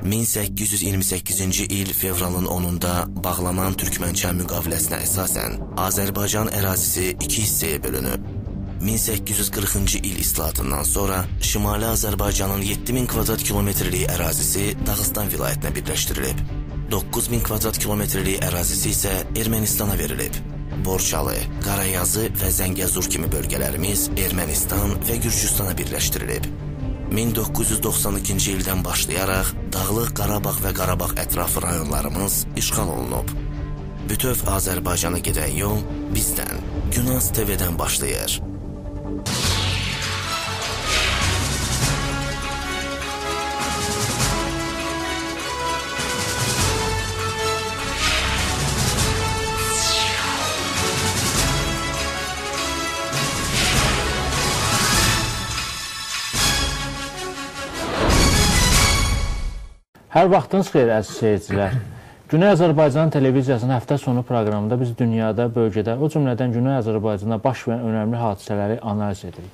1828-ci il fevralın 10-da bağlanan Türkmənçay müqaviləsinə əsasən Azərbaycan ərazisi iki hissəyə bölünüb. 1840-cı il islahatından sonra Şimali Azərbaycanın 7000 kvadrat kilometrlik ərazisi Dağıstan vilayətinə birləşdirilib. 9000 kvadrat kilometrlik ərazisi isə Ermənistana verilib. Borçalı, Qarayazı və Zəngəzur kimi bölgələrimiz Ermənistan və Gürcüstana birləşdirilib. 1992-ci ildən başlayaraq Dağlıq Qarabağ və Qarabağ ətrafı rayonlarımız işğal olunub. Bütöv Azərbaycana gedən yol bizdən, Günaz TV-dən başlayır. Hər vaxtınız xeyir, əziz seyircilər. Güney Azərbaycan televiziyasının həftə sonu proqramında biz dünyada, bölgədə, o cümlədən Güney Azərbaycanda baş verən önəmli hadisələri analiz edirik.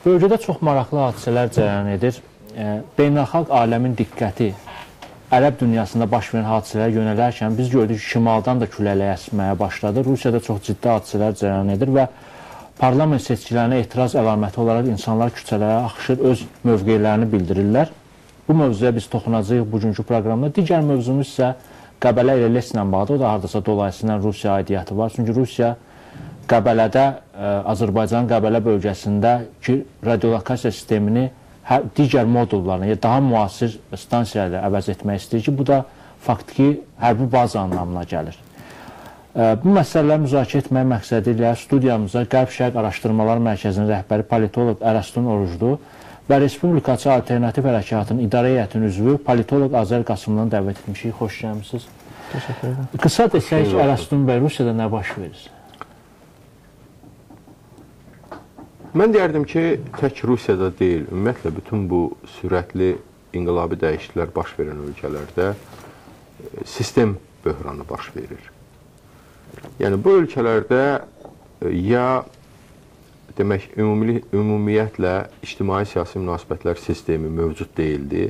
Bölgədə çox maraqlı hadisələr cərəyan edir. Beynəlxalq aləmin diqqəti Ərəb dünyasında baş verən hadisələrə yönələrkən biz gördük ki, şimaldan da küləklər əsməyə başladı. Rusiyada çox ciddi hadisələr cərəyan edir və parlament seçkilərinə etiraz əlaməti olaraq insanlar küçələrə axışır, öz mövqelərini bildirirlər. Bu mövzuya biz toxunacağıq bugünkü proqramda. Digər mövzumuz isə Qəbələ ilə Leslə bağlı. O da hardasa dolayısıyla Rusiya aidiyyatı var. Çünki Rusiya Qəbələdə, Azərbaycanın Qəbələ bölgəsindəki radiolokasiya sistemini digər modullarına, daha müasir stansiyalarla əvəz etmək istəyir ki, bu da faktiki hərbi baza anlamına gəlir. Bu məsələləri müzakirə etmək məqsədi ilə studiyamıza Qərb-Şərq Araşdırmalar Mərkəzinin rəhbəri politoloq Ərəstun Oruclu və Respublikaçı Alternativ Hərəkatının İdarə Heyətinin üzvü politoloq Azər Qasımdan dəvət etmişik. Xoş gəlmişsiniz. Təşəkkür ederim. Qısa desək, Ərəstun bəy, Rusiyada nə baş verir? Mən deyərdim ki, tək Rusiyada deyil, ümumiyyətlə bütün bu sürətli inqilabi dəyişikliklər baş verən ölkələrdə sistem böhranı baş verir. Yəni, bu ölkələrdə ya demək, ümumiyyətlə ictimai-siyasi münasibətlər sistemi mövcud deyildi,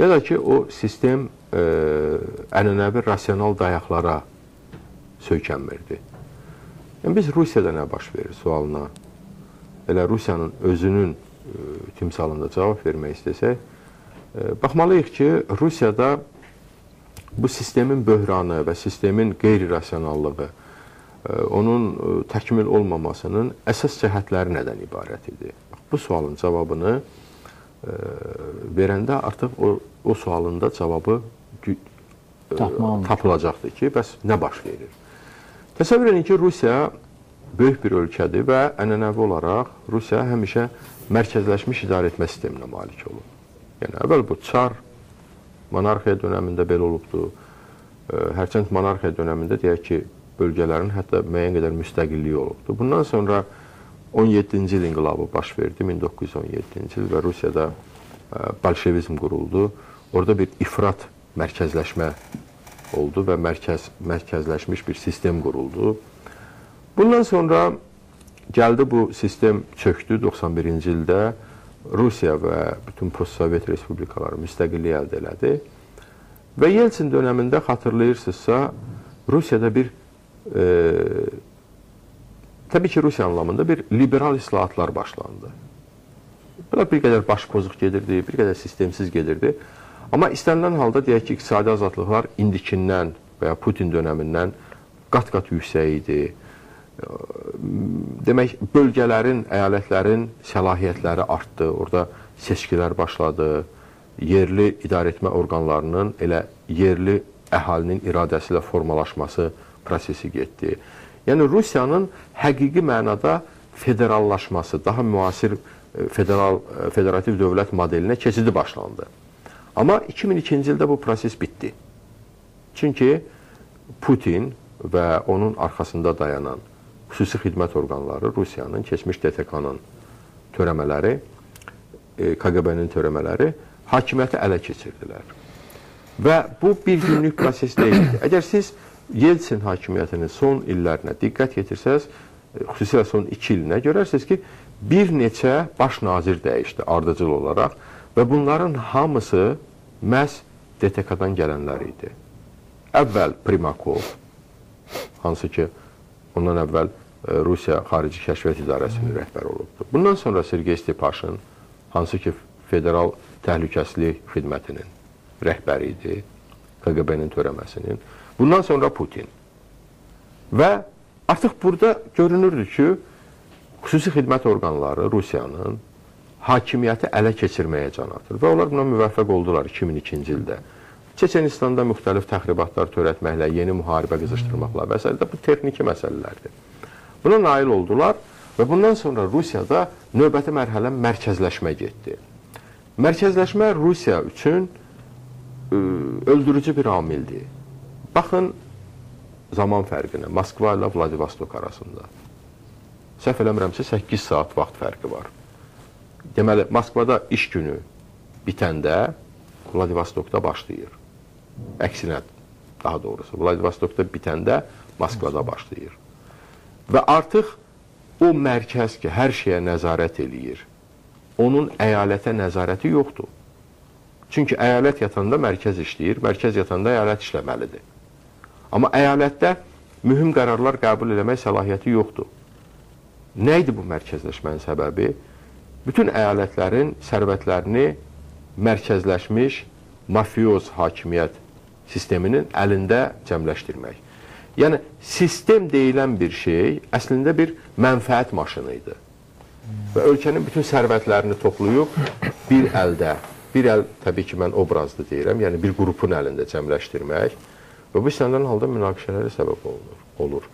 ya da ki, o sistem ənənəvi rasional dayaqlara söykənmirdi. Yəni, biz Rusiyada nə baş verir sualına, elə Rusiyanın özünün timsalında cavab vermək istəsək, baxmalıyıq ki, Rusiyada bu sistemin böhranı və sistemin qeyri-rasionallığı, onun təkmil olmamasının əsas cəhətləri nədən ibarət idi? Bu sualın cavabını verəndə artıq o sualın da cavabı tapılacaqdır ki, bəs nə baş verir? Təsəvvür edin ki, Rusiya böyük bir ölkədir və ənənəvi olaraq Rusiya həmişə mərkəzləşmiş idarə etmə sisteminə malik olub. Yəni, əvvəl bu çar monarxiya dönəmində belə olubdur. Hərçənd monarxiya dönəmində deyək ki, bölgələrin hətta müəyyən qədər müstəqilliyi olubdur. Bundan sonra 17-ci il inqilabı baş verdi, 1917-ci il və Rusiyada bolşevizm quruldu. Orada bir ifrat mərkəzləşmə oldu və mərkəzləşmiş bir sistem quruldu. Bundan sonra gəldi bu sistem çöktü 91-ci ildə. Rusiya və bütün post-sovet respublikaları müstəqilliyi əldə elədi. Və Yeltsin dönəmində xatırlayırsınızsa, Rusiyada bir təbii ki, Rusiya anlamında bir liberal islahatlar başlandı. Bunlar bir qədər başpozuq gedirdi, bir qədər sistemsiz gedirdi. Amma istənilən halda deyək ki, iqtisadi azadlıqlar indikindən və ya Putin dönəmindən qat-qat yüksək idi. Demək, bölgələrin, əyalətlərin səlahiyyətləri artdı, orada seçkilər başladı, yerli idarəetmə orqanlarının elə yerli əhalinin iradəsi ilə formalaşması prosesi getdi. Yəni, Rusiyanın həqiqi mənada federallaşması, daha müasir federativ dövlət modelinə keçidi başlandı. Amma 2002-ci ildə bu proses bitdi. Çünki Putin və onun arxasında dayanan xüsusi xidmət orqanları, Rusiyanın, keçmiş DTK-nın törəmələri, KGB-nin törəmələri hakimiyyəti ələ keçirdilər. Və bu bir günlük proses deyildi. Əgər siz Yeltsin hakimiyyətinin son illərinə diqqət yetirsəz, xüsusilə son 2 ilinə görərsiniz ki, bir neçə baş nazir dəyişdi ardıcıl olaraq və bunların hamısı məhz DTK-dan gələnlər idi. Əvvəl Primakov, hansı ki, ondan əvvəl Rusiya Xarici Kəşfiyyat İdarəsinin rəhbəri olubdur. Bundan sonra Sergey Stepaşin, hansı ki, Federal Təhlükəsizlik Xidmətinin rəhbəri idi, KGB-nin törəməsinin. Bundan sonra Putin. Və artıq burada görünürdü ki, xüsusi xidmət orqanları Rusiyanın hakimiyyəti ələ keçirməyə can atır. Və onlar buna müvəffəq oldular 2002-ci ildə. Çeçenistanda müxtəlif təxribatlar törətməklə, yeni müharibə qızışdırmaqla və s. Bu texniki məsələlərdir. Buna nail oldular və bundan sonra Rusiyada növbəti mərhələ mərkəzləşmə getdi. Mərkəzləşmə Rusiya üçün öldürücü bir amildir. Baxın zaman fərqinə, Moskva ilə Vladivostok arasında. Səhv eləmirəmsə 8 saat vaxt fərqi var. Deməli, Moskvada iş günü bitəndə Vladivostokda başlayır. Əksinə, daha doğrusu, Vladivostokda bitəndə Moskvada başlayır. Və artıq o mərkəz ki, hər şeyə nəzarət eləyir, onun əyalətə nəzarəti yoxdur. Çünki əyalət yatanda mərkəz işləyir, mərkəz yatanda əyalət işləməlidir. Amma əyalətdə mühüm qərarlar qəbul eləmək səlahiyyəti yoxdur. Nə idi bu mərkəzləşmənin səbəbi? Bütün əyalətlərin sərvətlərini mərkəzləşmiş mafioz hakimiyyət sisteminin əlində cəmləşdirmək. Yəni, sistem deyilən bir şey əslində bir mənfəət maşını idi. Və ölkənin bütün sərvətlərini toplayıb bir əldə, bir əl təbii ki, mən obrazlı deyirəm, yəni bir qrupun əlində cəmləşdirmək və bu istənilən halda münaqişələrə səbəb olur.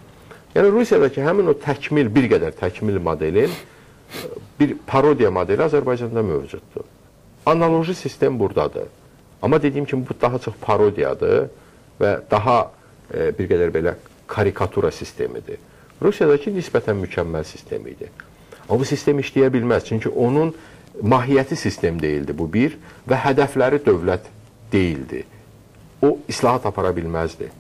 Yəni, Rusiyadakı həmin o təkmil, bir qədər təkmil modelin bir parodiya modeli Azərbaycanda mövcuddur. Analoji sistem buradadır. Amma dediyim kimi, bu daha çox parodiyadır və daha bir qədər belə karikatura sistemidir. Rusiyadakı nisbətən mükəmməl sistem idi. Amma bu sistem işləyə bilməz. Çünki onun mahiyyəti sistem deyildi bu bir və hədəfləri dövlət deyildi. O, islahat apara bilməzdi.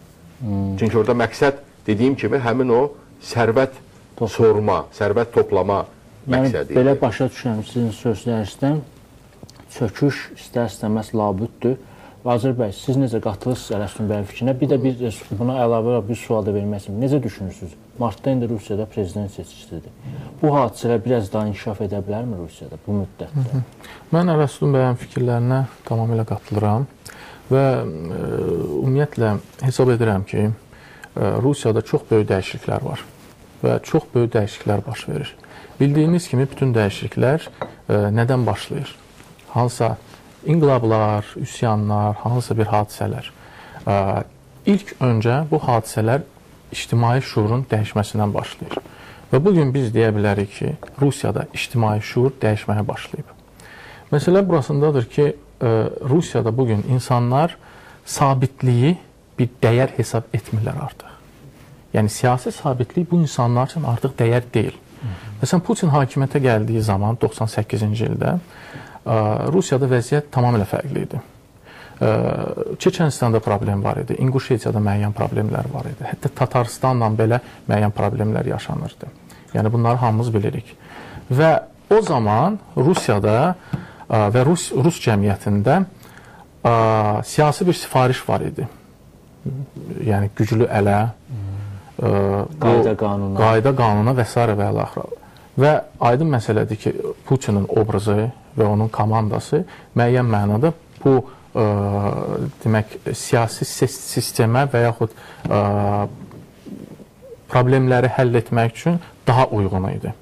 Çünki orada məqsəd, dediyim kimi, həmin o sərvət sorma, sərvət toplama məqsədi idi. Belə başa düşürəm sizin sözlərinizdən, çöküş istər-istəməz labüddür. Vazir bəy, siz necə qatılırsınız Ələsgün bəyin fikrinə? Bir də buna əlavə bir sual da verməsiniz. Necə düşünürsünüz? Martda indi Rusiyada prezident seçkisidir. Bu hadisələr biraz daha inkişaf edə bilərmi Rusiyada bu müddətdə? Mən Ələsgün bəyin fikirlərinə tamamilə qatılıram və ümumiyyətlə hesab edirəm ki, Rusiyada çox böyük dəyişikliklər var və çox böyük dəyişikliklər baş verir. Bildiyiniz kimi bütün dəyişikliklər nədən başlayır? Hansısa inqilablar, üsyanlar, hansısa bir hadisələr. İlk öncə bu hadisələr ictimai şuurun dəyişməsindən başlayır. Və bugün biz deyə bilərik ki, Rusiyada ictimai şuur dəyişməyə başlayıb. Məsələ burasındadır ki, Rusiyada bugün insanlar sabitliyi bir dəyər hesab etmirlər artıq. Yəni, siyasi sabitlik bu insanlar üçün artıq dəyər deyil. Məsələn, Putin hakimiyyətə gəldiyi zaman 98-ci ildə Rusiyada vəziyyət tamamilə fərqli idi. Çeçenistanda problem var idi, İnguşetiyada müəyyən problemlər var idi. Hətta Tatarstanla belə müəyyən problemlər yaşanırdı. Yəni, bunları hamımız bilirik. Və o zaman Rusiyada və Rus cəmiyyətində siyasi bir sifariş var idi. Yəni, güclü ələ, qayda qanuna və s. və əl-axıra. Və aydın məsələdir ki, Putinin obrazı və onun komandası müəyyən mənada bu demək, siyasi sistemə və yaxud problemləri həll etmək üçün daha uyğun idi.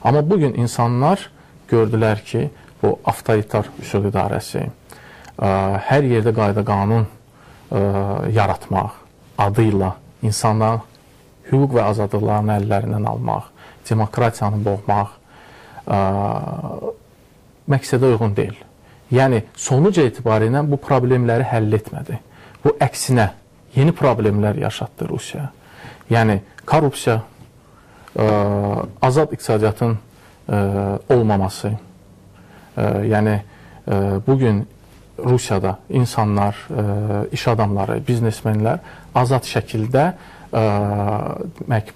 Amma bugün insanlar gördülər ki, bu avtoritar üsul idarəsi, hər yerdə qayda qanun yaratmaq adıyla insanların hüquq və azadlıqlarını əllərindən almaq, demokratiyanı boğmaq məqsədə uyğun deyil. Yəni, sonuc etibarilə bu problemləri həll etmədi. Bu, əksinə, yeni problemlər yaşatdı Rusiya. Yəni, korrupsiya, azad iqtisadiyyatın olmaması, yəni, bugün Rusiyada insanlar, iş adamları, biznesmenlər azad şəkildə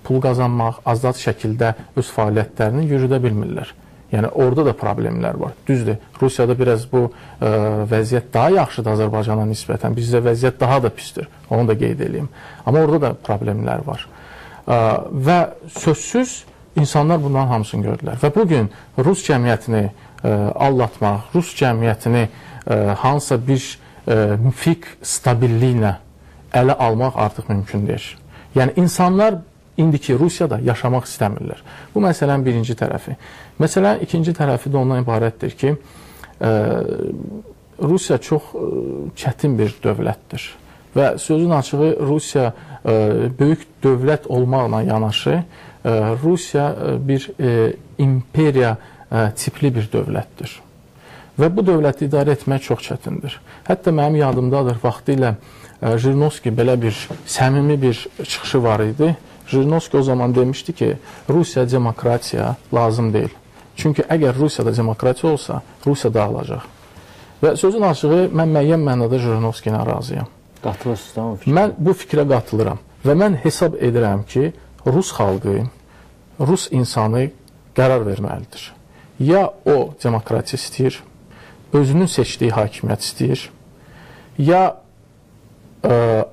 pul qazanmaq, azad şəkildə öz fəaliyyətlərini yürüdə bilmirlər. Yəni orada da problemlər var. Düzdür, Rusiyada biraz bu vəziyyət daha yaxşıdır Azərbaycana nisbətən. Bizdə vəziyyət daha da pisdir. Onu da qeyd edeyim. Amma orada da problemlər var. Və sözsüz insanlar bunların hamısını gördülər. Və bu gün Rus cəmiyyətini allatmaq, Rus cəmiyyətini hansısa bir müfik stabilliyinə ələ almaq artıq mümkün deyil. Yəni insanlar indiki Rusiyada yaşamaq istəmirlər. Bu məsələnin birinci tərəfi. Məsələnin ikinci tərəfi də ondan ibarətdir ki, Rusiya çox çətin bir dövlətdir. Və sözün açığı Rusiya böyük dövlət olmaqla yanaşı, Rusiya bir imperiya tipli bir dövlətdir. Və bu dövləti idarə etmək çox çətindir. Hətta mənim yadımdadır, vaxtilə Jirinovski belə bir səmimi bir çıxışı var idi. Jirinovski o zaman demişdi ki, Rusiya demokratiya lazım deyil. Çünki əgər Rusiyada demokratiya olsa, Rusiya dağılacaq. Və sözün açığı, mən müəyyən mənada Jirinovski ilə razıyam. Qatılırsınız? Mən bu fikrə qatılıram. Və mən hesab edirəm ki, Rus xalqı, Rus insanı qərar verməlidir. Ya o demokratiya istəyir, özünün seçdiyi hakimiyyət istəyir, ya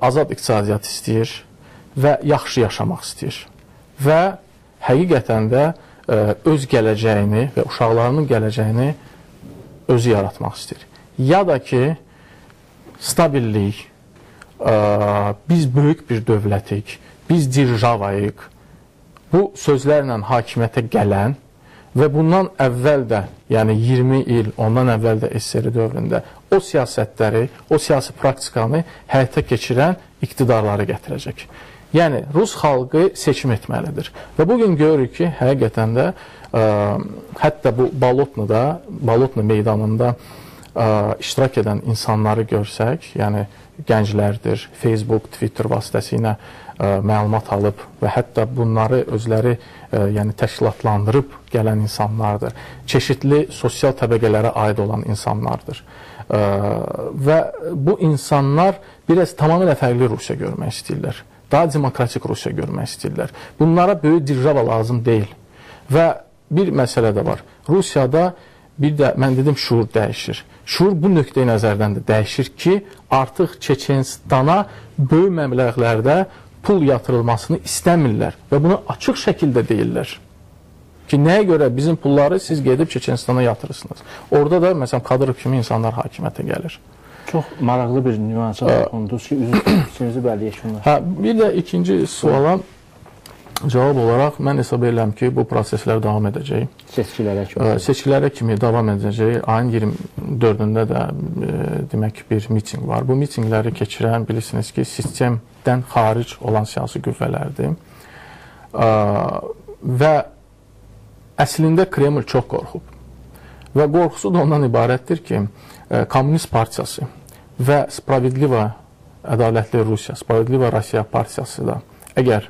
azad iqtisadiyyat istəyir və yaxşı yaşamaq istəyir. Və həqiqətən də öz gələcəyini və uşaqlarının gələcəyini özü yaratmaq istəyir. Ya da ki, stabillik, biz böyük bir dövlətik, biz dirjavayıq, bu sözlərlə hakimiyyətə gələn və bundan əvvəl də, yəni 20 il, ondan əvvəl də SSR dövründə o siyasətləri, o siyasi praktikanı həyata keçirən iqtidarları gətirəcək. Yəni, Rus xalqı seçim etməlidir. Və bugün görürük ki, həqiqətən də hətta bu Balotna meydanında iştirak edən insanları görsək, yəni gənclərdir, Facebook, Twitter vasitəsilə məlumat alıb və hətta bunları özləri yəni təşkilatlandırıb gələn insanlardır. Çeşidli sosial təbəqələrə aid olan insanlardır. Və bu insanlar biraz tamamilə fərqli Rusiya görmək istəyirlər. Daha demokratik Rusiya görmək istəyirlər. Bunlara böyük dirjava lazım deyil. Və bir məsələ də var. Rusiyada bir də, mən dedim, şuur dəyişir. Şuur bu nöqteyi nəzərdən də dəyişir ki, artıq Çeçenistana böyük məbləğlərdə pul yatırılmasını istəmirlər və bunu açıq şəkildə deyirlər. Ki, nəyə görə bizim pulları siz gedib Çeçenistana yatırırsınız? Orada da, məsələn, Kadırov kimi insanlar hakimiyyətə gəlir. Çox maraqlı bir nüansa toxundunuz ki, fikrinizi bəlli yekunlar. Bir də ikinci suala cavab olaraq mən hesab edirəm ki, bu proseslər davam edəcək. Seçkilərə kimi davam edəcək. Ayın 24-də də demək bir miting var. Bu mitingləri keçirən, bilirsiniz ki, sistemdən xaric olan siyasi qüvvələrdir. Və əslində Kreml çox qorxub. Və qorxusu da ondan ibarətdir ki, Komünist Partiyası və Spravedliva Ədalətli Rusiya, Spravedliva Rusiya Partiyası da əgər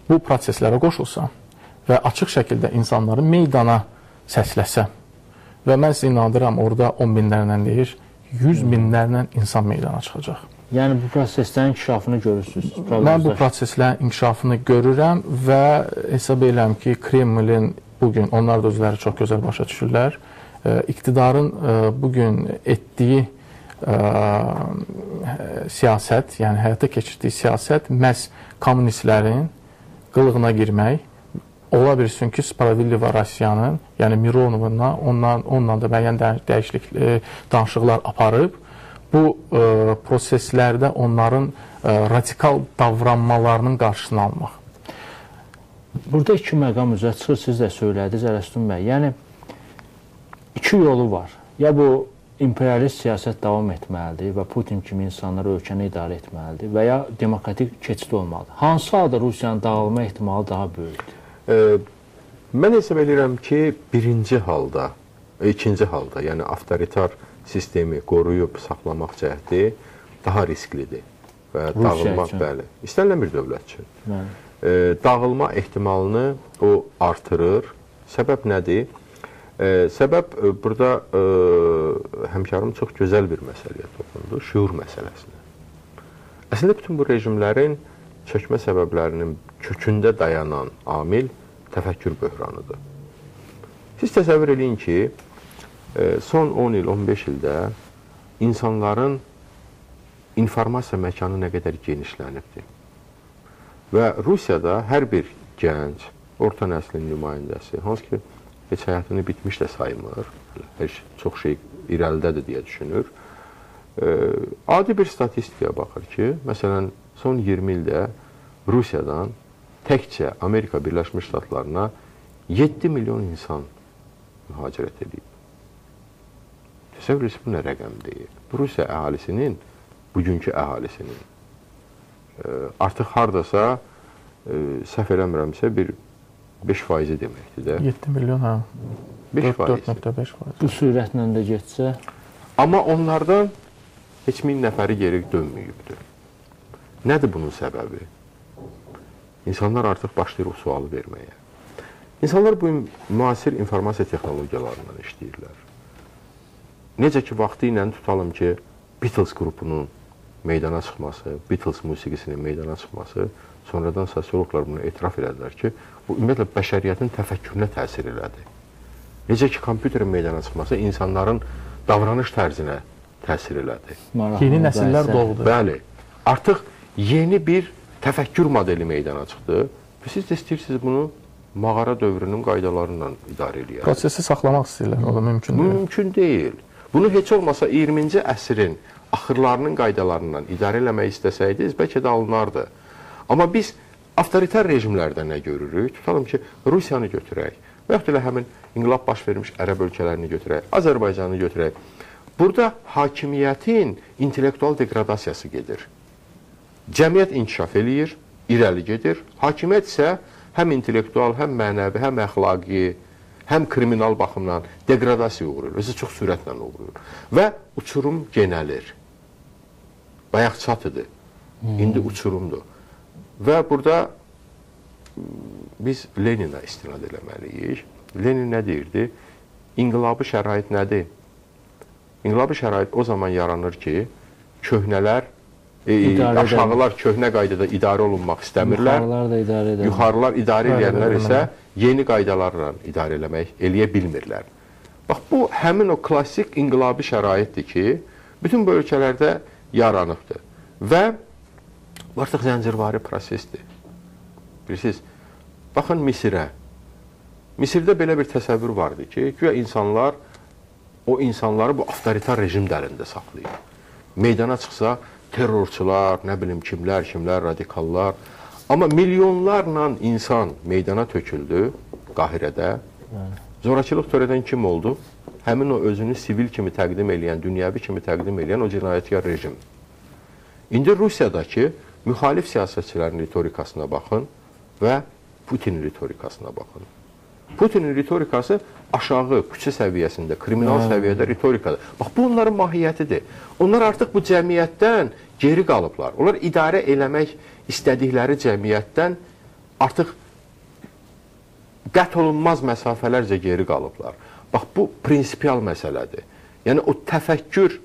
bu proseslərə qoşulsa və açıq şəkildə insanları meydana səsləsə və mən sizə inandıram, orada 10 minlərlə deyir, 100 minlərlə insan meydana çıxacaq. Yəni bu proseslərin inkişafını görürsünüz? Mən bu proseslərin inkişafını görürəm və hesab edirəm ki, Kremlin bugün, onlar da özləri çox gözəl başa düşürlər, iqtidarın bugün etdiyi siyasət, yəni həyata keçirdiyi siyasət məhz kommunistlərin qılığına girmək, ola bilsin ki, Spravedliva Rusiyanın, yəni Mironovla, onunla da müəyyən danışıqlar aparıb, bu proseslərdə onların radikal davranmalarının qarşısını almaq. Burada iki məqam üzrə çıxır, siz də söylədiniz, Ələsdun bəy. Yəni, iki yolu var. Ya bu imperialist siyasət davam etməlidir və Putin kimi insanlar ölkəni idarə etməlidir və ya demokratik keçid olmalıdır. Hansı halda Rusiyanın dağılma ehtimalı daha böyükdür? Mən hesab edirəm ki, ikinci halda, yəni avtoritar sistemi qoruyub saxlamaq cəhdi daha risklidir və dağılmaq, bəli, istənilən bir dövlət üçün. Dağılma ehtimalını o artırır. Səbəb nədir? Səbəb burada həmkarım çox gözəl bir məsələyə toxundu, şuur məsələsinə. Əslində bütün bu rejimlərin çökmə səbəblərinin kökündə dayanan amil təfəkkür böhranıdır. Siz təsəvvür edin ki, son 10 il, 15 ildə insanların informasiya məkanı nə qədər genişlənibdir. Və Rusiyada hər bir gənc, orta nəslin nümayəndəsi, hansı ki, heç həyatını bitmiş də saymır, çox şey irəlidədir deyə düşünür. Adi bir statistikaya baxır ki, məsələn, son 20 ildə Rusiyadan təkcə Amerika Birləşmiş Ştatlarına 7 milyon insan mühacirət edib. Təsəvvür etsin, bu nə rəqəm deyil. Bu Rusiya əhalisinin, bugünkü əhalisinin artıq hardasa, səhv eləmirəmsə, bir 5% deməkdir də. 7 milyon, hə. 4.5%. Bu sürətlə də getsə. Amma onlardan heç 1000 nəfəri geri dönməyibdir. Nədir bunun səbəbi? İnsanlar artıq başlayır o sualı verməyə. İnsanlar bu müasir informasiya texnologiyalarından işləyirlər. Necə ki, vaxtı ilə tutalım ki, Beatles qrupunun meydana çıxması, Beatles musiqisinin meydana çıxması, sonradan sosiologlar bunu etiraf edədilər ki, bu ümumiyyətlə bəşəriyyətin təfəkkürünə təsir elədi. Necə ki, kompüterin meydana çıxması insanların davranış tərzinə təsir elədi. Yeni nəsillər doğdu. Bəli, artıq yeni bir təfəkkür modeli meydana çıxdı. Siz də istəyirsiniz bunu mağara dövrünün qaydalarıyla idarə edək. Prosesi saxlamaq istəyirlər, o da mümkün deyil. Mümkün deyil. Bunu heç olmasa 20-ci əsrin axırlarının qaydalarından idarə eləmək istəsəydiniz, bəlkə də alınardı. Amma biz avtoritar rejimlərdə nə görürük? Tutalım ki, Rusiyanı götürək və yaxud elə həmin inqilab baş vermiş ərəb ölkələrini götürək, Azərbaycanı götürək. Burada hakimiyyətin intellektual degradasiyası gedir. Cəmiyyət inkişaf eləyir, irəli gedir. Hakimiyyət isə həm intellektual, həm mənəvi, həm əxlaqi, həm kriminal baxımdan degradasiya uğrayır. Özü çox sürətlə uğrayır. Və uçurum genəlir. Bayaq çatıdır. İndi uçurumdur. Və burada biz Leninə istinad eləməliyik. Lenin nə deyirdi? İnqilabi şərait nədir? İnqilabi şərait o zaman yaranır ki, köhnələr, aşağılar köhnə qaydada idarə olunmaq istəmirlər. Yuxarılar idarə edənlər isə yeni qaydalarla idarə eləyə bilmirlər. Bax, bu həmin o klassik inqilabi şəraitdir ki, bütün bu ölkələrdə yaranıbdır. Və artıq zəncirvari prosesdir. Bilirsiniz, baxın Misirə. Misirdə belə bir təsəvvür vardı ki, güya insanlar o insanları bu avtoritar rejim dəlində saxlayır. Meydana çıxsa terrorçular, nə bilim kimlər, radikallar. Amma milyonlarla insan meydana töküldü Qahirədə. Zorakılıq törədən kim oldu? Həmin o özünü sivil kimi təqdim eləyən, dünyəvi kimi təqdim eləyən o cinayətkar rejim. İndi Rusiyadakı müxalif siyasətçilərin ritorikasına baxın və Putinin ritorikasına baxın. Putinin ritorikası aşağı, küçə səviyyəsində, kriminal səviyyədə ritorikadır. Bax, bu onların mahiyyətidir. Onlar artıq bu cəmiyyətdən geri qalıblar. Onlar idarə eləmək istədikləri cəmiyyətdən artıq qət olunmaz məsafələrcə geri qalıblar. Bax, bu prinsipial məsələdir. Yəni, o təfəkkür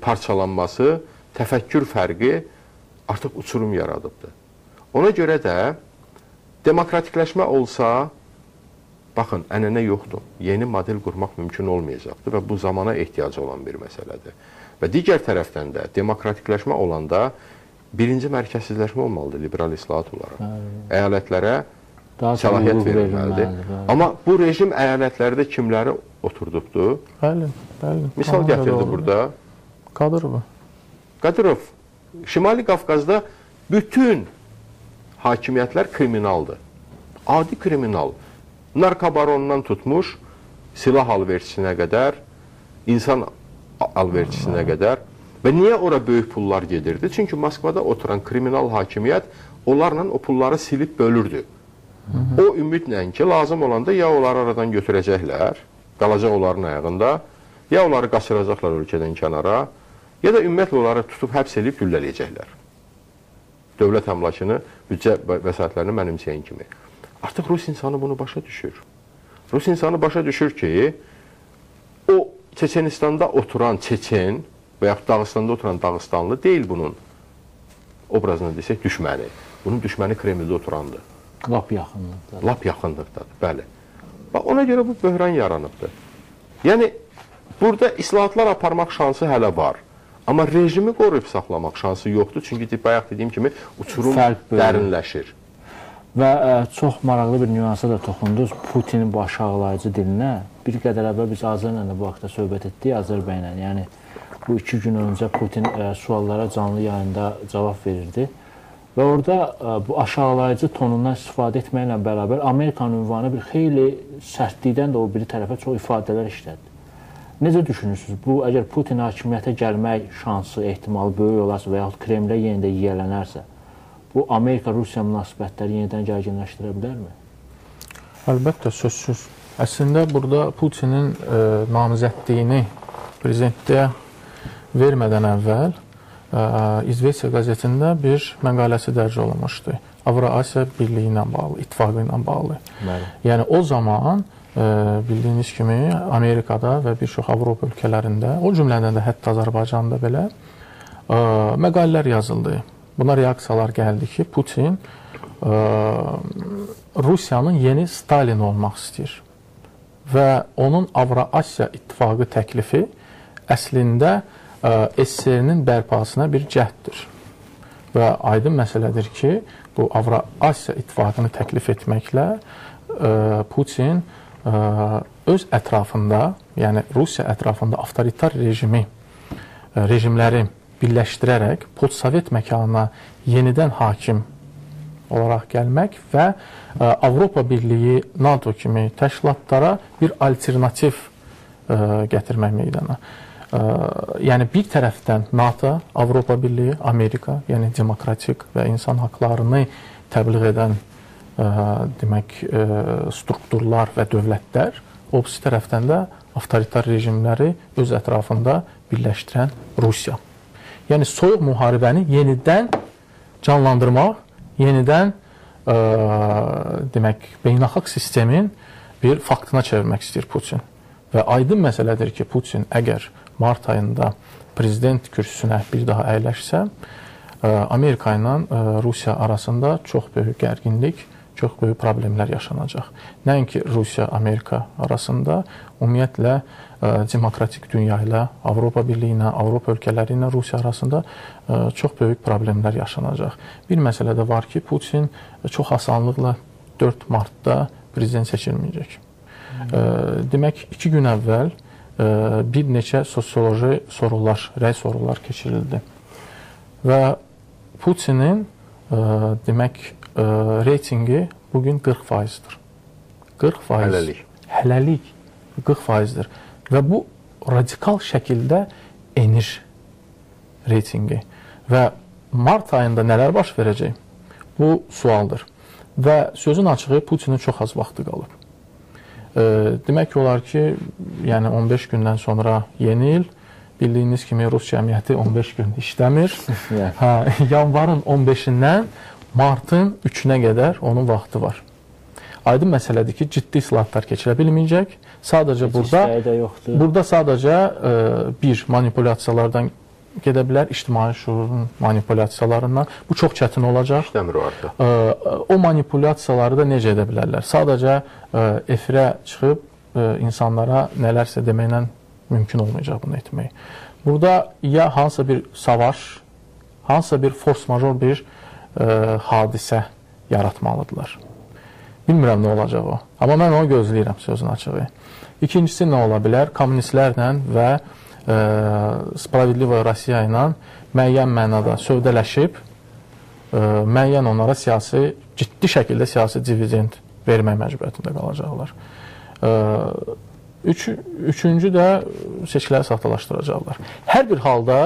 parçalanması, təfəkkür fərqi artıq uçurum yaradıbdır. Ona görə də demokratikləşmə olsa, baxın, ənənə yoxdur. Yeni model qurmaq mümkün olmayacaqdır və bu zamana ehtiyacı olan bir məsələdir. Və digər tərəfdən də demokratikləşmə olanda birinci mərkəzsizləşmə olmalıdır liberal islahat olaraq. Əyalətlərə səlahiyyət verilməlidir. Amma bu rejim əyalətlərdə kimləri oturdubdur? Bəli. Misal gətirdi burada. Kadyrov. Şimali Qafqazda bütün hakimiyyətlər kriminaldır. Adi kriminal. Narkobarondan tutmuş, silah alverçisinə qədər, insan alverçisinə qədər. Və niyə ora böyük pullar gedirdi? Çünki Moskvada oturan kriminal hakimiyyət onlarla o pulları silib bölürdü. O ümidlə ki, lazım olanda ya onları aradan götürəcəklər, qalacaq onların ayağında, ya onları qaçıracaqlar ölkədən kənara, ya da ümumiyyətlə onları tutub həbs edib güllələyəcəklər. Dövlət əmlakını, büdcə vəsaitlərini mənimsəyən kimi. Artıq Rus insanı bunu başa düşür. Rus insanı başa düşür ki, o Çeçenistanda oturan Çeçen və yaxud Dağıstanda oturan Dağıstanlı deyil bunun obrazını desək düşməni. Bunun düşməni Kremldə oturandır. Lap yaxınlıqdadır. Lap yaxınlıqdadır, bəli. Bax, ona görə bu böhran yaranıbdır. Yəni, burada islahatlar aparmaq şansı hələ var. Amma rejimi qoruyub saxlamaq şansı yoxdur. Çünki bayaq dediyim kimi uçurum dərinləşir. Və çox maraqlı bir nüansa da toxundunuz. Putinin bu aşağılayıcı dilinə. Bir qədər əvvəl biz Azərlə də bu haqda söhbət etdik, Azərbəylə. Yəni, bu 2 gün öncə Putin suallara canlı yayında cavab verirdi. Və orada bu aşağılayıcı tonundan istifadə etməklə bərabər Amerikanın ünvanı bir xeyli sərtlikdən də o biri tərəfə çox ifadələr işlədi. Necə düşünürsünüz? Bu, əgər Putin hakimiyyətə gəlmək şansı, ehtimalı böyük olarsa və yaxud Kremlə yenidə yiyələnərsə, bu Amerika-Rusiya münasibətləri yenidən gərginləşdirə bilərmi? Əlbəttə, sözsüz. Əslində, burada Putinin namizədliyini prezidentliyə vermədən əvvəl İzvesiya qəzetində bir məqaləsi dərc olunmuşdu. Avro-Asiya Birliyi ilə bağlı, ittifaqı ilə bağlı. Bəli. Yəni, o zaman bildiyiniz kimi Amerikada və bir çox Avropa ölkələrində, o cümlədən də hətta Azərbaycanda belə məqalələr yazıldı. Buna reaksiyalar gəldi ki, Putin Rusiyanın yeni Stalin olmaq istəyir. Və onun Avro-Asiya ittifaqı təklifi əslində SSR-nin bərpasına bir cəhddir. Və aydın məsələdir ki, bu Avro-Asiya ittifaqını təklif etməklə Putin öz ətrafında, yəni Rusiya ətrafında avtoritar rejimləri birləşdirərək postsovet məkanına yenidən hakim olaraq gəlmək və Avropa Birliyi, NATO kimi təşkilatlara bir alternativ gətirmək meydana. Yəni, bir tərəfdən NATO, Avropa Birliyi, Amerika, yəni demokratik və insan haqlarını təbliğ edən demək, strukturlar və dövlətlər, o birisi tərəfdən də avtoritar rejimləri öz ətrafında birləşdirən Rusiya. Yəni, soyuq müharibəni yenidən canlandırmaq, yenidən demək, beynəlxalq sistemin bir faktına çevirmək istəyir Putin. Və aydın məsələdir ki, Putin əgər mart ayında prezident kürsüsünə bir daha əyləşsə, Amerika ilə Rusiya arasında çox böyük gərginlik, çox böyük problemlər yaşanacaq. Nəinki Rusiya-Amerika arasında, ümumiyyətlə demokratik dünya ilə, Avropa Birliyi ilə, Avropa ölkələri ilə Rusiya arasında çox böyük problemlər yaşanacaq. Bir məsələ də var ki, Putin çox asanlıqla 4 martda prezident seçilməyəcək. Demək, 2 gün əvvəl bir neçə sosioloji sorular, rəy sorular keçirildi. Və Putinin demək, reytingi bugün 40%-dir. 40%. Hələlik 40%-dir. Və bu radikal şəkildə enir reytingi. Və mart ayında nələr baş verəcək? Bu sualdır. Və sözün açığı Putinin çox az vaxtı qalıb. Demək olar ki, yəni 15 gündən sonra yeni il, bildiyiniz kimi Rus cəmiyyəti 15 gün işləmir. Yanvarın 15-dən martın 3-nə qədər onun vaxtı var. Aydın məsələdir ki, ciddi islahatlar keçirə bilməyəcək. Sadəcə burada sadəcə bir manipulyasiyalardan gedə bilər, ictimai şuurun manipulyasiyalarından. Bu çox çətin olacaq. İşləmir o artıq. O manipulyasiyaları da necə edə bilərlər? Sadəcə efirə çıxıb insanlara nələrsə deməklə mümkün olmayacaq bunu etmək. Burada ya hansısa bir savaş, hansısa bir force major bir hadisə yaratmalıdırlar. Bilmirəm nə olacaq o. Amma mən onu gözləyirəm, sözün açığı. İkincisi nə ola bilər? Kommunistlərlə və Spravedlivaya Rusiya ilə müəyyən mənada sövdələşib, müəyyən onlara ciddi şəkildə siyasi dividend vermək məcburiyyətində qalacaqlar. Üçüncü də seçkiləri saxtalaşdıracaqlar. Hər bir halda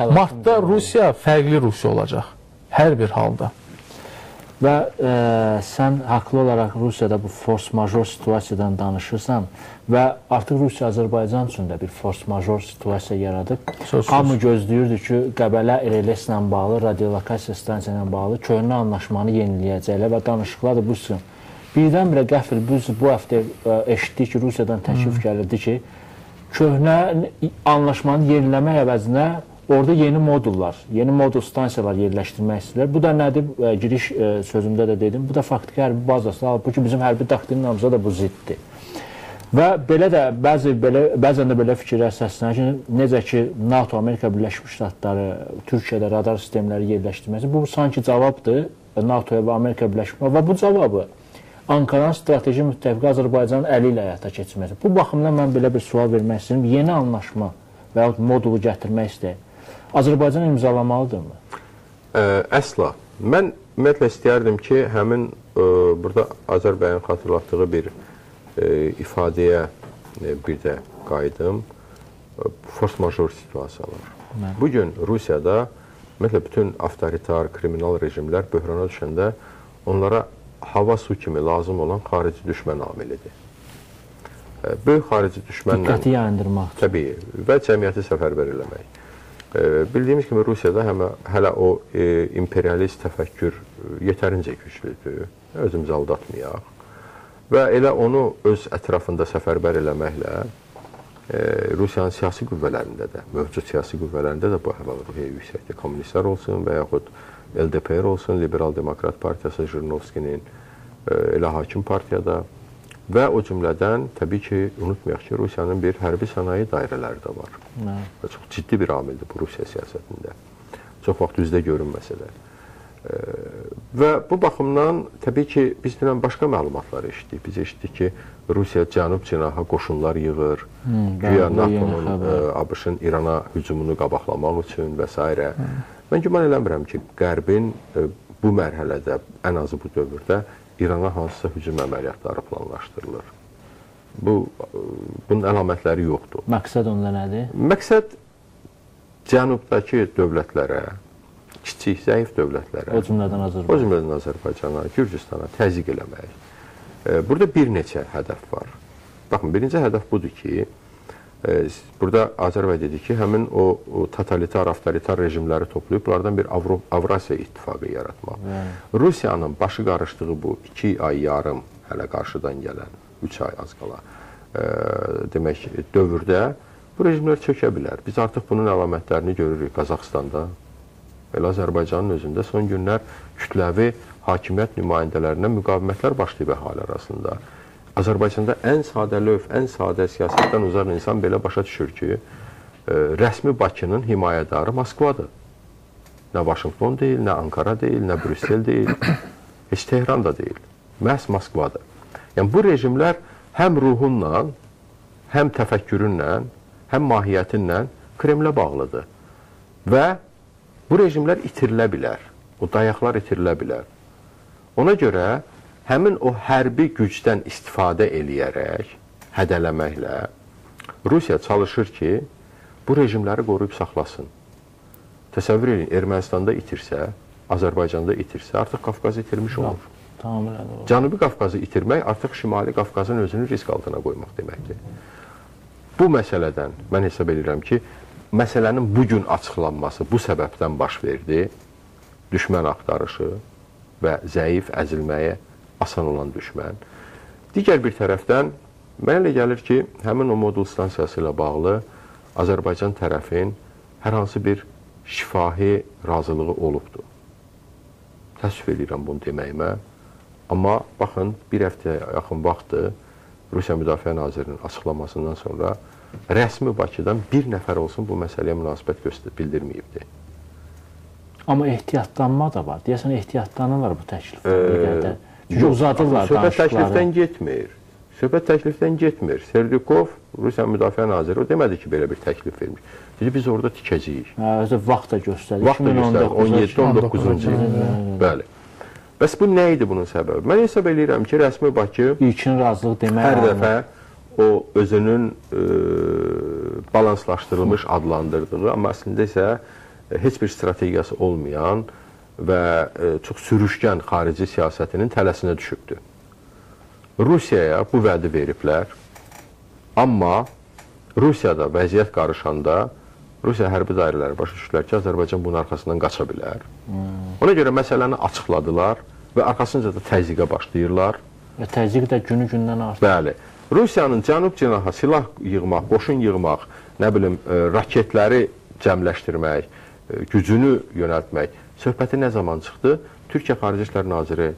martda Rusiya fərqli Rusiya olacaq. Hər bir halda. Və sən haqlı olaraq Rusiyada bu force major situasiyadan danışırsan və artıq Rusiya Azərbaycan üçün də bir force major situasiya yaradıb. Hamı gözləyirdi ki, Qəbələ RLS ilə bağlı, radiolokasiya stansiya ilə bağlı köhnə anlaşmanı yeniləyəcəklər və danışıqlar da bu üçün. Birdən-birə qəfil biz bu həftə eşitdik ki, Rusiyadan təklif gəlirdi ki, köhnə anlaşmanı yeniləmək əvəzinə orada yeni modullar, yeni modul stansiyalar yerləşdirmək istəyirlər. Bu da nədir? Giriş sözümdə də dedim. Bu da faktiki hərbi bazası. Halbuki bizim hərbi doktrinamıza da bu ziddir. Və belə də bəzən də belə fikirlər səslənir ki, necə ki NATO, Amerika Birləşmiş Ştatları Türkiyədə radar sistemləri yerləşdirməsi, bu sanki cavabdır NATO-ya və Amerika Birləşmiş və bu cavabı Ankaranın strateji müttəfiqi Azərbaycanın əli ilə həyata keçirməsi. Bu baxımdan mən belə bir sual vermək istəyirəm. Yeni anlaşma və ya modulu gətirmək istəyir. Azərbaycan imzalamalıdırmı? Əsla. Mən ümumiyyətlə istəyərdim ki, həmin burada Azərbaycanın xatırlatdığı bir ifadəyə bir də qayıdım. Force major situasiyalar. Bugün Rusiyada ümumiyyətlə bütün avtoritar, kriminal rejimlər böhrana düşəndə onlara hava su kimi lazım olan xarici düşmən amilidir. Böyük xarici düşmənlə... Diqqəti yayındırmaq. Təbii və cəmiyyəti səfərbər eləmək. Bildiyimiz kimi Rusiyada hələ o imperialist təfəkkür yetərincə güclüdür. Özümüzü aldatmayaq. Və elə onu öz ətrafında səfərbər eləməklə Rusiyanın siyasi qüvvələrində də, mövcud siyasi qüvvələrində də bu həvəluğuya yüksəkdir. Kommunistlər olsun və yaxud LDPR olsun, Liberal Demokrat Partiyası, Jirinovskinin elə hakim partiyada və o cümlədən təbii ki, unutmayaq ki, Rusiyanın bir hərbi sənaye dairələri də var. Və çox ciddi bir amildir bu Rusiya siyasətində. Çox vaxt üzdə görünməsə də. Və bu baxımdan təbii ki, biz dünən başqa məlumatları eşitdik. Biz eşitdik ki, Rusiya cənub cinaha qoşunlar yığır, güya NATO-nun, ABŞ-ın İrana hücumunu qabaqlamaq üçün və s. Mən güman eləmirəm ki, Qərbin bu mərhələdə, ən azı bu dövrdə İrana hansısa hücum əməliyyatları planlaşdırılır. Bunun əlamətləri yoxdur. Məqsəd onda nədir? Məqsəd cənubdakı dövlətlərə, kiçik, zəif dövlətlərə, o cümlədən Azərbaycana, Gürcüstana təzyiq eləmək. Burada bir neçə hədəf var. Baxın, birinci hədəf budur ki, burada Azərbaycan dedi ki, həmin o totalitar, avtoritar rejimləri toplayıb, bunlardan bir Avrasiya ittifaqı yaratmaq. Rusiyanın başı qarışdığı bu 2 ay yarım hələ qarşıdan gələn, 3 ay az qala demək dövrdə bu rejimlər çökə bilər. Biz artıq bunun əlamətlərini görürük Qazaxstanda. Elə Azərbaycanın özündə son günlər kütləvi hakimiyyət nümayəndələrinə müqavimətlər başlayıb əhali arasında. Azərbaycanda ən sadəlövh, ən sadə siyasətdən uzaq insan belə başa düşür ki, rəsmi Bakının himayədarı Moskvadır. Nə Vaşinqton deyil, nə Ankara deyil, nə Brüssel deyil, heç Tehran da deyil. Məhz Moskvadır. Yəni, bu rejimlər həm ruhunla, həm təfəkkürünlə, həm mahiyyətinlə Kremlə bağlıdır. Və bu rejimlər itirilə bilər, o dayaqlar itirilə bilər. Ona görə həmin o hərbi gücdən istifadə eləyərək, hədələməklə Rusiya çalışır ki, bu rejimləri qoruyub saxlasın. Təsəvvür edin, Ermənistanda itirsə, Azərbaycanda itirsə, artıq Qafqaz itirmiş olur. Cənubi Qafqazı itirmək artıq Şimali Qafqazın özünü risk altına qoymaq deməkdir. Bu məsələdən mən hesab edirəm ki, məsələnin bugün açıqlanması bu səbəbdən baş verdi. Düşmən axtarışı və zəif, əzilməyə asan olan düşmən. Digər bir tərəfdən, mənə elə gəlir ki, həmin o modul stansiyası ilə bağlı Azərbaycan tərəfin hər hansı bir şifahi razılığı olubdur. Təəssüf edirəm bunu deməyimə. Amma baxın, bir həftəyə yaxın vaxtdır Rusiya Müdafiə Nazirinin açıqlamasından sonra rəsmi Bakıdan bir nəfər olsun bu məsələyə münasibət bildirməyibdir. Amma ehtiyatlanma da var. Deyəsən, ehtiyatlanırlar bu təklifdə. Çünki uzadırlar danışıqları. Söhbət təklifdən getmir. Söhbət təklifdən getmir. Serdukov, Rusiya Müdafiə Naziri, o demədi ki, belə bir təklif vermiş. Dedi, biz orada tikəcəyik. Vaxt da göstərdi. Vaxt da göstərdi, 17-19-cu il. Bəli. Bəs bu nə idi bunun səbəbi? Mən hesab edirəm ki, rəsmi Bakı ilkin razılıq demək hər dəfə o özünün balanslaşdırılmış adlandırdığı, amma əslində isə heç bir strategiyası olmayan və çox sürüşkən xarici siyasətinin tələsinə düşübdür. Rusiyaya bu vədi veriblər, amma Rusiyada vəziyyət qarışanda Rusiya hərbi dairələri başa düşdülər ki, Azərbaycan bunun arxasından qaça bilər. Ona görə məsələni açıqladılar və arxasınca da təzyiqə başlayırlar. Və təzyiq də günü-gündən artır. Bəli. Rusiyanın cənub cinaha silah yığmaq, qoşun yığmaq, nə bilim, raketləri cəmləşdirmək, gücünü yönəltmək söhbəti nə zaman çıxdı? Türkiyə Xarici İşlər Naziri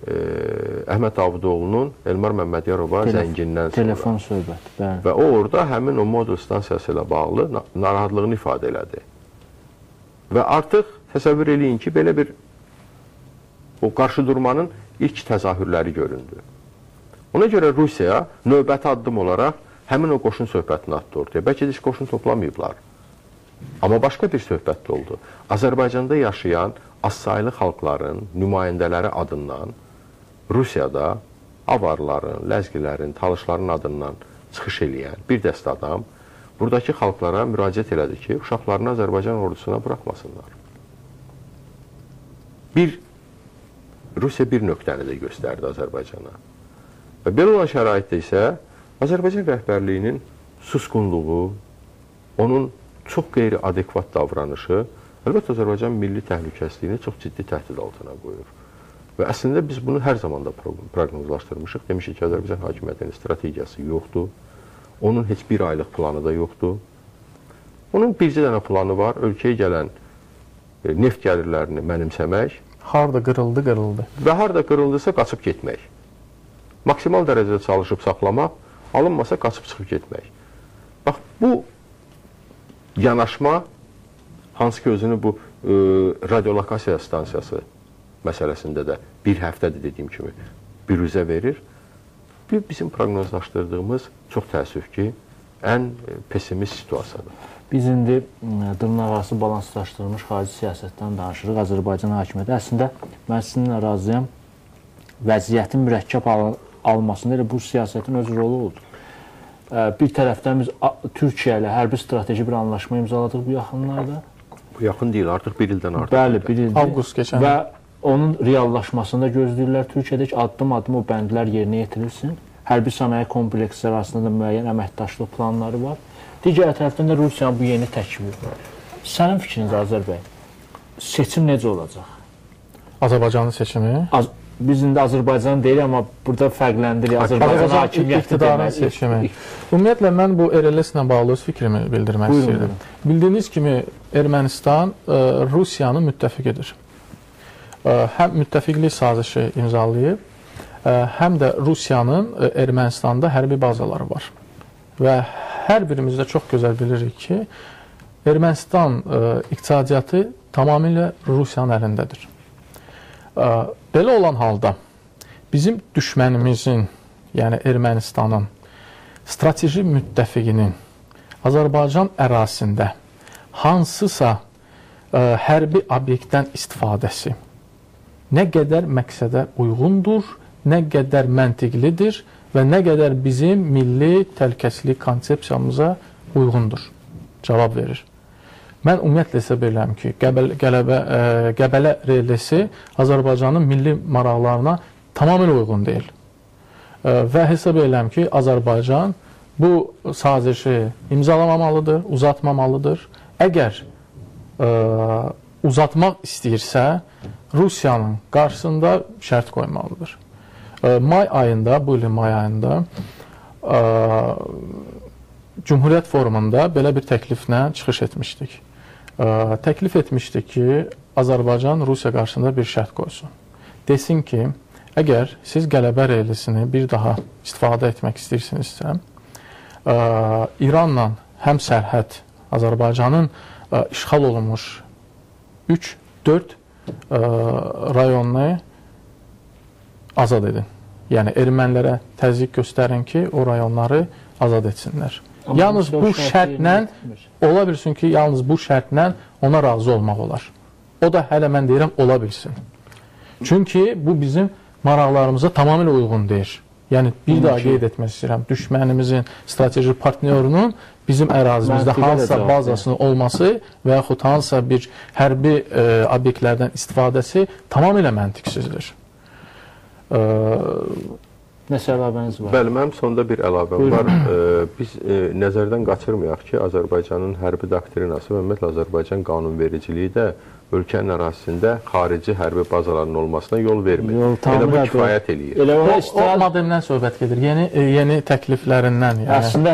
Əhməd Davudoğlu'nun Elmar Məmmədiyarova zəngindən sonra. Telefon söhbəti, bəli. Və o orada həmin o modul stansiyası ilə bağlı narahatlığını ifadə elədi. Və artıq təsəvvür eləyin ki, belə bir o qarşıdurmanın ilk təzahürləri göründü. Ona görə Rusiya növbəti addım olaraq həmin o qoşun söhbətini atdı ortaya. Bəlkə də heç qoşun toplamayıblar. Amma başqa bir söhbət də oldu. Azərbaycanda yaşayan azsaylı xalqların nümayəndələri adından Rusiyada avarların, ləzgilərin, talışların adından çıxış eləyən bir dəstə adam buradakı xalqlara müraciət elədi ki, uşaqlarını Azərbaycan ordusuna buraxmasınlar. Rusiya bir nöqtəni də göstərdi Azərbaycana. Və belə olan şəraitdə isə Azərbaycan rəhbərliyinin susqunluğu, onun çox qeyri-adekvat davranışı əlbəttə Azərbaycan milli təhlükəsizliyini çox ciddi təhdid altına qoyur. Və əslində biz bunu hər zaman da proqnozlaşdırmışıq. Demişik ki, Azərbaycan hakimiyyətinin strategiyası yoxdur. Onun heç bir aylıq planı da yoxdur. Onun bircə dənə planı var. Ölkəyə gələn neft gəlirlərini mənimsəmək. Harda qırıldı, qırıldı. Və harda qırıldısa qaçıb getmək. Maksimal dərəcədə çalışıb saxlamaq, alınmasa qaçıb çıxıb getmək. Bax, bu yanaşma, hansı ki özünü bu radiolokasiya stansiyası məsələsində də bir həftədir dediyim kimi bürüzə verir. Bizim proqnozlaşdırdığımız çox təəssüf ki, ən pessimist situasiyadır. Biz indi dırnaqarası balanslaşdırılmış xarici siyasətdən danışırıq. Azərbaycan hakimiyyəti. Əslində, mən sizinlə razıyam. Vəziyyətin mürəkkəb almasında elə bu siyasətin öz rolu oldu. Bir tərəfdən biz Türkiyə ilə hərbi strateji bir anlaşma imzaladıq bu yaxınlarda. Bu yaxın deyil, artıq bir ildən artıq. Bəli, bir ildir. Avqust keçən. Və onun reallaşmasını da gözləyirlər. Türkiyədə ki, addım-addım o bəndlər yerinə yetirilsin. Hərbi sənaye kompleksləri arasında da müəyyən əməkdaşlıq planları var. Digər tərəfdən də Rusiyanın bu yeni təklifi. Sənin fikriniz Azər bəy, seçim necə olacaq? Azərbaycanın seçimi? Biz indi Azərbaycan deyirik, amma burada fərqləndirik. Azərbaycan hakimiyyəti iqtidarın seçimi. Ümumiyyətlə, mən bu RLS ilə bağlı öz fikrimi bildirmək istəyirəm. Bildiyiniz kimi, Ermənistan Rusiyanın müttəfiqidir. Həm müttəfiqlik sazişi imzalayıb, həm də Rusiyanın Ermənistanda hərbi bazaları var. Və hər birimiz də çox gözəl bilirik ki, Ermənistan iqtisadiyyatı tamamilə Rusiyanın əlindədir. Belə olan halda bizim düşmənimizin, yəni Ermənistanın strateji müttəfiqinin Azərbaycan ərazisində hansısa hərbi obyektdən istifadəsi nə qədər məqsədə uyğundur, nə qədər məntiqlidir və nə qədər bizim milli təhlükəsizlik konsepsiyamıza uyğundur. Cavab verir. Mən ümumiyyətlə hesab edirəm ki, Qəbələ reyləsi Azərbaycanın milli maraqlarına tamamilə uyğun deyil. Və hesab edirəm ki, Azərbaycan bu sazişi imzalamamalıdır, uzatmamalıdır. Əgər uzatmaq istəyirsə, Rusiyanın qarşısında şərt qoymalıdır. May ayında, bu ilin may ayında Cümhuriyyət forumunda belə bir təkliflə çıxış etmişdik. Təklif etmişdik ki, Azərbaycan Rusiya qarşısında bir şərt qoysun. Desin ki, əgər siz Qələbə reylisini bir daha istifadə etmək istəyirsinizsə, İranla həm sərhəd Azərbaycanın işğal olunmuş 3-4 rayonunu azad edin. Yəni, ermənilərə təzyiq göstərin ki, o rayonları azad etsinlər. Yalnız bu şərtlə, ola bilsin ki, yalnız bu şərtlə ona razı olmaq olar. O da hələ mən deyirəm, ola bilsin. Çünki bu bizim maraqlarımıza tamamilə uyğun deyir. Yəni, bir daha qeyd etmək istəyirəm, düşmənimizin strateji partnyorunun bizim ərazimizdə hansısa bazasının olması və yaxud hansısa bir hərbi obyektlərdən istifadəsi tamamilə məntiqsizdir. Nəsə əlavəniz var? Bəli, mənim sonda bir əlavəm var. Biz nəzərdən qaçırmayaq ki, Azərbaycanın hərbi doktrinası və ümumiyyətlə Azərbaycan qanunvericiliyi də ölkənin ərazisində xarici hərbi bazaların olmasına yol vermir. Elə bu kifayət eləyir. O modeldən söhbət gedir, yeni təkliflərindən. Əslində,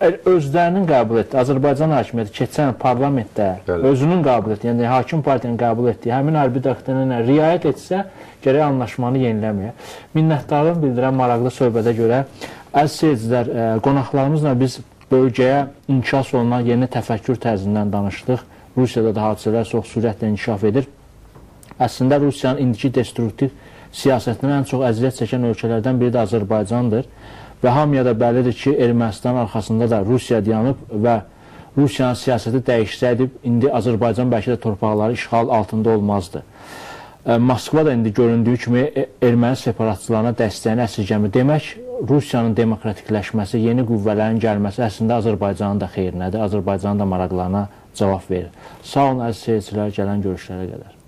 özlərinin qəbul etdiyi, Azərbaycan hakimiyyəti keçən parlamentdə özünün qəbul etdiyi, yəni hakim partiyanın qəbul etdiyi həmin hərbi doktrinə riayət etsə, gərək anlaşmanı yeniləməyə. Minnətdarlıq bildirən maraqlı söhbətə görə, əziz seyircilər, qonaqlarımızla biz bölgəyə inkişaf olunan yeni təfəkkür tərzindən danışdıq. Rusiyada da hadisələr çox sürətlə inkişaf edir. Əslində, Rusiyanın indiki destruktiv siyasətindən ən çox əziyyət çəkən ölkələrdən biri də Azərbaycandır. Və hamıya da bəllidir ki, Ermənistan arxasında da Rusiya dayanıb və Rusiyanın siyasəti dəyişsəydi, indi Azərbaycan bəlkə də torpaqları işğal altında olmazdı. Moskva da indi göründüyü kimi erməni separatçılarına dəstəyini əsirgəmir. Demək, Rusiyanın demokratikləşməsi, yeni qüvvələrin gəlməsi əslində Azərbaycanın da xeyrinədir, Azərbaycanın da maraqlarına cavab verir. Sağ olun, əziz seyircilər, gələn görüşlərə qədər.